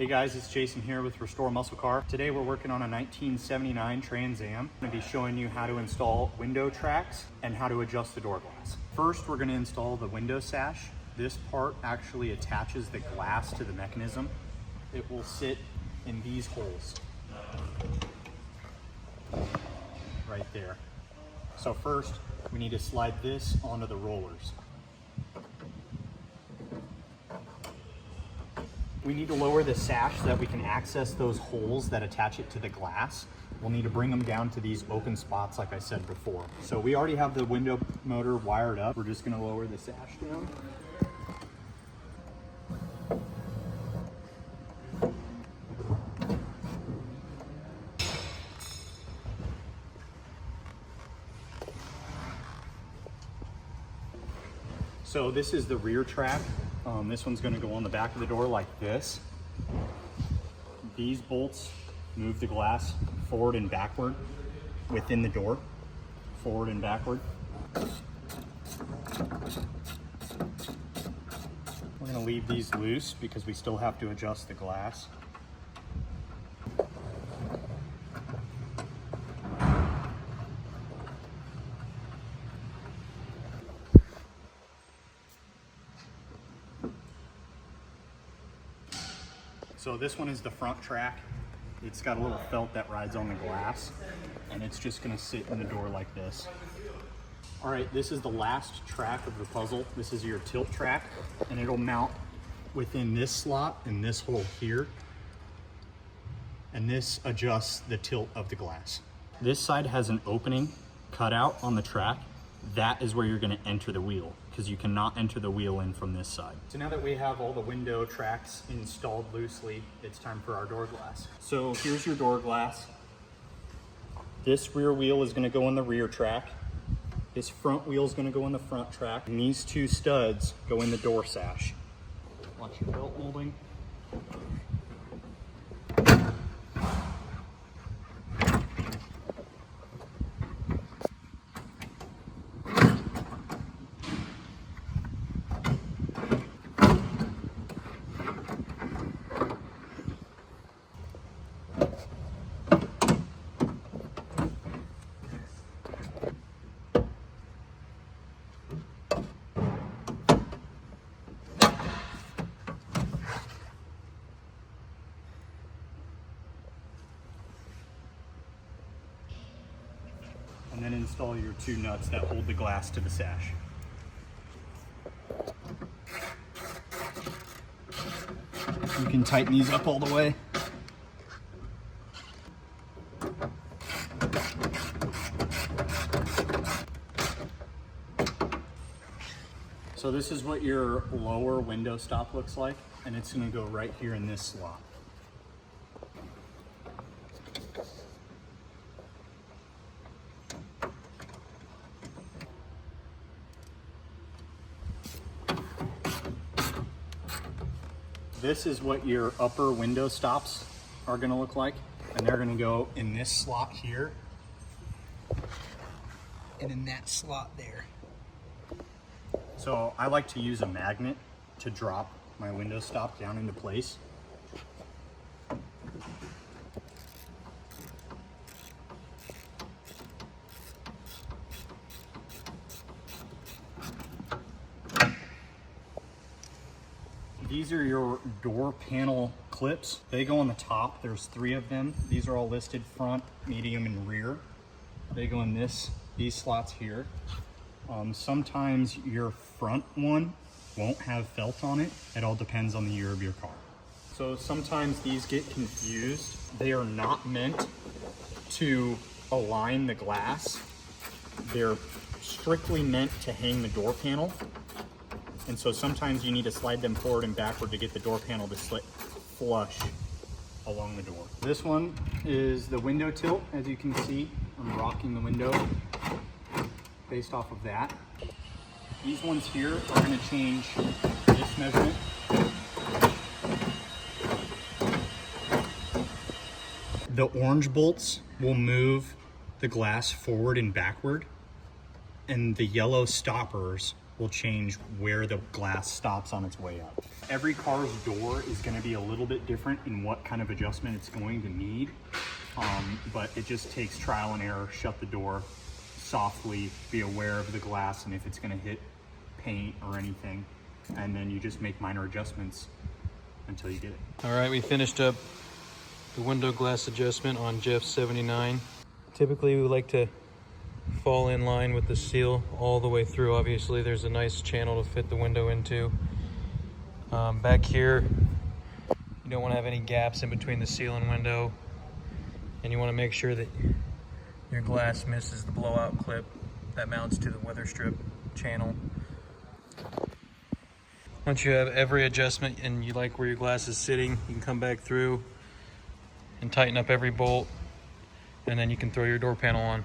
Hey guys, it's Jason here with Restore Muscle Car. Today we're working on a 1979 Trans Am. I'm going to be showing you how to install window tracks and how to adjust the door glass. First, we're going to install the window sash. This part actually attaches the glass to the mechanism. It will sit in these holes right there. So first, we need to slide this onto the rollers. We need to lower the sash so that we can access those holes that attach it to the glass. We'll need to bring them down to these open spots like I said before. So we already have the window motor wired up. We're just gonna lower the sash down. So this is the rear track. This one's going to go on the back of the door like this. These bolts move the glass forward and backward within the door, forward and backward. We're going to leave these loose because we still have to adjust the glass. So this one is the front track. It's got a little felt that rides on the glass, and it's just gonna sit in the door like this. All right, this is the last track of the puzzle. This is your tilt track, and it'll mount within this slot and this hole here. And this adjusts the tilt of the glass. This side has an opening cut out on the track. That is where you're gonna enter the wheel, because you cannot enter the wheel in from this side. So now that we have all the window tracks installed loosely, it's time for our door glass. So here's your door glass. This rear wheel is gonna go in the rear track. This front wheel is gonna go in the front track. And these two studs go in the door sash. Watch your belt molding. And then install your two nuts that hold the glass to the sash. You can tighten these up all the way. So this is what your lower window stop looks like, and it's going to go right here in this slot. This is what your upper window stops are going to look like, and they're going to go in this slot here and in that slot there. So I like to use a magnet to drop my window stop down into place. These are your door panel clips. They go on the top. There's 3 of them. These are all listed front, medium, and rear. They go in these slots here. Sometimes your front one won't have felt on it. It all depends on the year of your car. So sometimes these get confused. They are not meant to align the glass. They're strictly meant to hang the door panel. And so sometimes you need to slide them forward and backward to get the door panel to sit flush along the door. This one is the window tilt. As you can see, I'm rocking the window based off of that. These ones here are going to change this measurement. The orange bolts will move the glass forward and backward, and the yellow stoppers will change where the glass stops on its way up. every car's door is going to be a little bit different in what kind of adjustment it's going to need. But it just takes trial and error. Shut the door softly, be aware of the glass and if it's going to hit paint or anything, and then you just make minor adjustments until you get it. All right, we finished up the window glass adjustment on Jeff's 79. Typically we like to fall in line with the seal all the way through. Obviously there's a nice channel to fit the window into. Back here you don't want to have any gaps in between the seal and window, and you want to make sure that your glass misses the blowout clip that mounts to the weather strip channel. Once you have every adjustment and you like where your glass is sitting, you can come back through and tighten up every bolt, and then you can throw your door panel on.